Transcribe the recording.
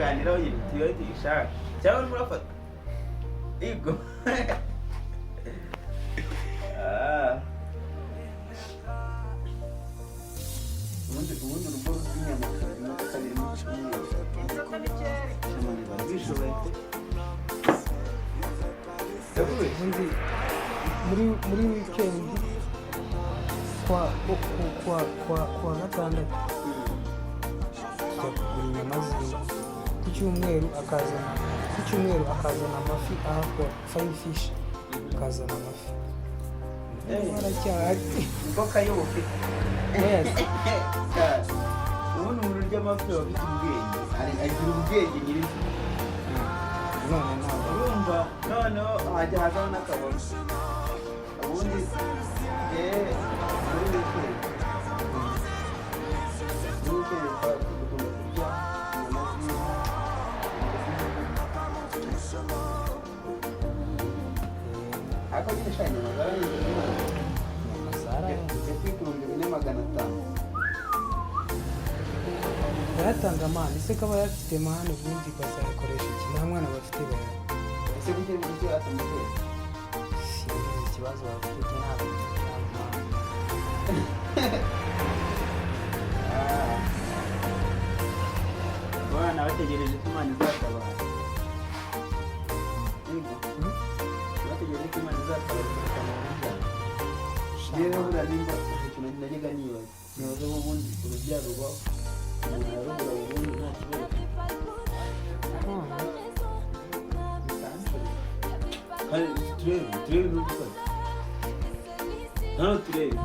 muganiraho yitishaka cyangwa murafata igo ubundi urugo rw'inyama kabiri mu cyumweru bishoboye ubundi muri weekend kwa gatandatu tujya kugura inyama ziwe ku cyumweru akazana amafi ahakora fine fish akazana amafi baracyari imboka y'ubufi ubundi umuntu urya amafi aba afite ubwenge agira ubwenge nyirizina none ntabwo urumva noneho hajya hazaho n'akabona ubundi muri wikendi dukunda kurya inyama ariko nyine sha inyama zarahinze kwikunda 4,500 baratanga amande ese kaba yafite mahane ubundi bazayakoresha iki nta mwana bafite bayara ese gukira ibyo atamutera sinzi ikibazo bafite ntabwo abana bategereje ko Imana izatabara bategereje ko Imana izatabara rero buriya nimba ikintu najyaga nibaza ubundi urubyaro rubaho umuntu yarubura ubundi nta kibazo turebe n'ubwo hano turebe